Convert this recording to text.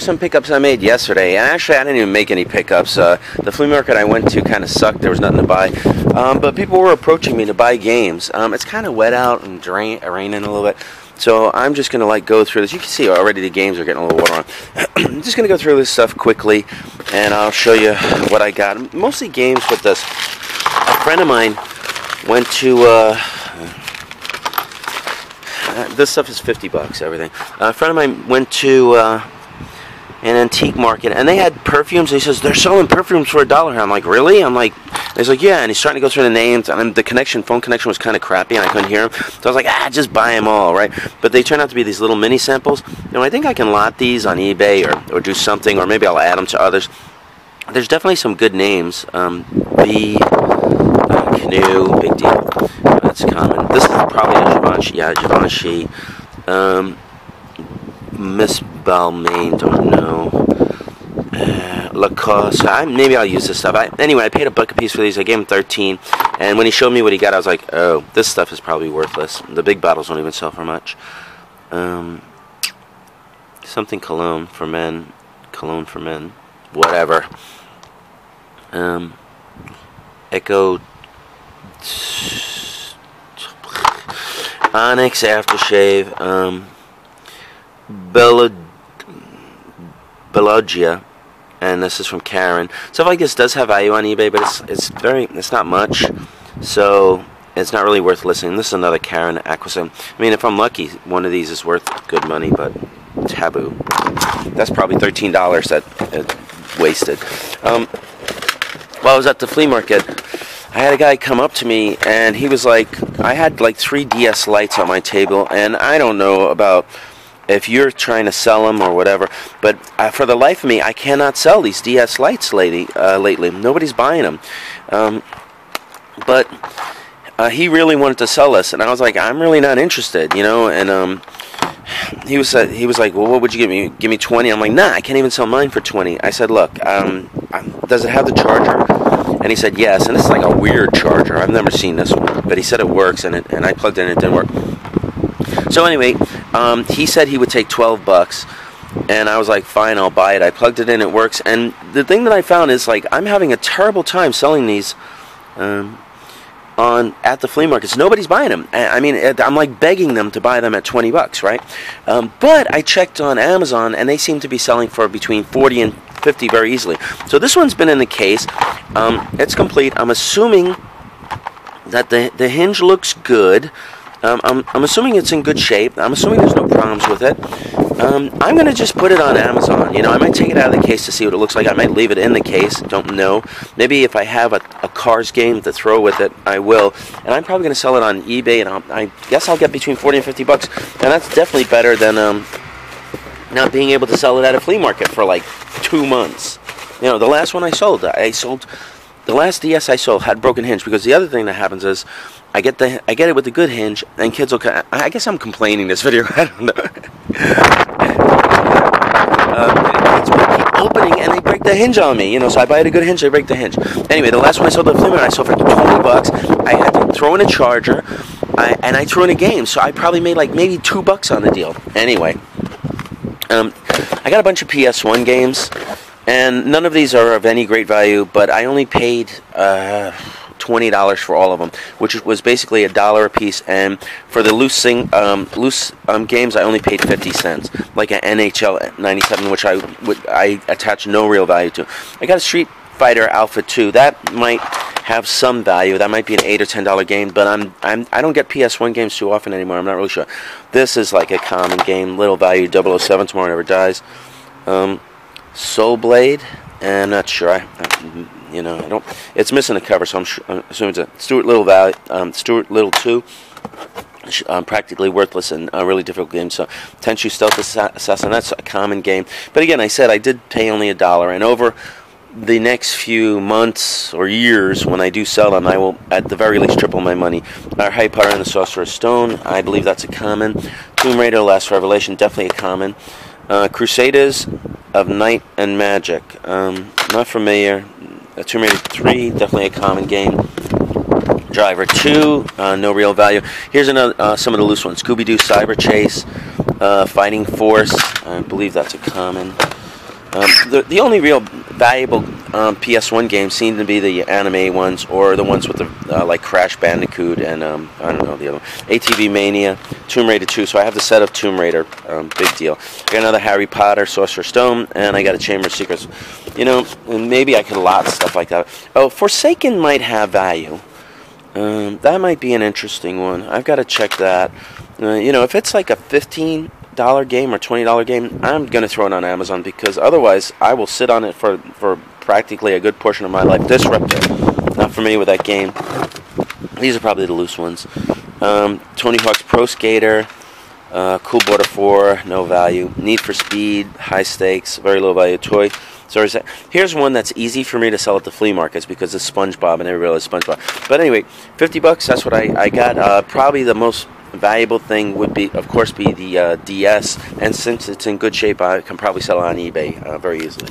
some pickups I made yesterday, and actually I didn't even make any pickups. The flea market I went to kind of sucked. There was nothing to buy, but people were approaching me to buy games. It's kind of wet out and raining a little bit, so I'm just going to go through this. You can see already the games are getting a little water on. I'm just going to go through this stuff quickly, and I'll show you what I got. Mostly games with this. A friend of mine went to... this stuff is $50, everything. A friend of mine went to an antique market, and they had perfumes. He says, they're selling perfumes for $1 here. I'm like, really? I'm like, he's like, yeah, and he's starting to go through the names, and the phone connection was kind of crappy, and I couldn't hear him. So I was like, just buy them all, right? But they turn out to be these little mini samples. I think I can lot these on eBay or do something, or maybe I'll add them to others. There's definitely some good names. Canoe, big deal. That's common. This is probably a Givenchy. Yeah, Givenchy. Miss Balmain, don't know. Lacoste. Maybe I'll use this stuff. Anyway, I paid $1 a piece for these. I gave him 13, and when he showed me what he got, I was like, oh, this stuff is probably worthless. The big bottles don't even sell for much. Something cologne for men. Whatever. Echo Onyx aftershave. Bellogia, and this is from Karen. Stuff like this does have value on eBay, but it's not much, so it's not really worth listening. This is another Karen Aquasim. I mean, if I'm lucky, one of these is worth good money, but taboo. That's probably $13 that wasted. While I was at the flea market, I had a guy come up to me, and he was like, I had like 3 DS lights on my table, and I don't know about if you're trying to sell them or whatever, but for the life of me, I cannot sell these DS lights lately. Nobody's buying them. But he really wanted to sell this, and I was like, I'm really not interested, and he was like, well, what would you give me? Give me 20? I'm like, nah, I can't even sell mine for 20. I said, look, does it have the charger? And he said, yes, and this is like a weird charger. I've never seen this one, but he said it works, and I plugged it in, it didn't work. So anyway, he said he would take $12, and I was like, fine, I'll buy it. I plugged it in, it works, and the thing that I found is, like, I'm having a terrible time selling these at the flea markets. Nobody's buying them. I mean, I'm like begging them to buy them at $20, right? But I checked on Amazon, and they seem to be selling for between $40 and $50 very easily. So this one's been in the case. It's complete. I'm assuming that the hinge looks good. I'm assuming it's in good shape. I'm assuming there's no problems with it. I'm going to just put it on Amazon. I might take it out of the case to see what it looks like. I might leave it in the case. Don't know. Maybe if I have a Cars game to throw with it, I will. And I'm probably going to sell it on eBay, and I guess I'll get between $40 and $50. And that's definitely better than not being able to sell it at a flea market for like 2 months. The last one I sold the last DS I sold had broken hinge, because the other thing that happens is I get it with the good hinge, and kids will. I guess I'm complaining this video. I don't know. Kids will keep opening, and they break the hinge on me. So I buy it a good hinge, they break the hinge. Anyway, the last one I sold at the flea market, I sold for $20. I had to throw in a charger, and I threw in a game, so I probably made like maybe $2 on the deal. Anyway, I got a bunch of PS1 games, and none of these are of any great value, but I only paid $20 for all of them, which was basically $1 a piece. And for the loose games, I only paid 50 cents, like an NHL 97, which I attach no real value to. I got a Street Fighter Alpha 2. That might have some value. That might be an $8 or $10 game, but I don't get PS1 games too often anymore. I'm not really sure. This is like a common game, little value. 007, Tomorrow Never Dies. Soul Blade, and I'm not sure. I don't. It's missing a cover, so I'm assuming it's a Stuart Little 2. Practically worthless and a really difficult game. So, Tenchu Stealth Assassin. That's a common game. But again, I said I did pay only $1, and over the next few months or years, when I do sell them, I will at the very least triple my money. Our Harry Potter and the Sorcerer's Stone. I believe that's a common. Tomb Raider: Last Revelation. Definitely a common. Crusaders of Night and Magic. Not familiar. Tomb Raider 3, definitely a common game. Driver 2, no real value. Here's another, some of the loose ones. Scooby-Doo Cyber Chase, Fighting Force. I believe that's a common. The only real valuable PS1 games seem to be the anime ones, or the ones with the like Crash Bandicoot and I don't know the other one, ATV Mania, Tomb Raider 2. So I have the set of Tomb Raider, big deal. I got another Harry Potter, Sorcerer's Stone, and I got a Chamber of Secrets. You know, and maybe I could lot stuff like that. Oh, Forsaken might have value. That might be an interesting one. I've got to check that. You know, if it's like a $15 game or $20 game, I'm going to throw it on Amazon, because otherwise I will sit on it for practically a good portion of my life. Disruptor, not familiar with that game. These are probably the loose ones. Tony Hawk's Pro Skater, Cool Border 4, no value. Need for Speed, high stakes, very low value toy. So here's one that's easy for me to sell at the flea markets, because it's SpongeBob and everybody loves SpongeBob. But anyway, $50, that's what I got. Probably the most valuable thing would be, of course, be the DS, and since it's in good shape, I can probably sell it on eBay very easily.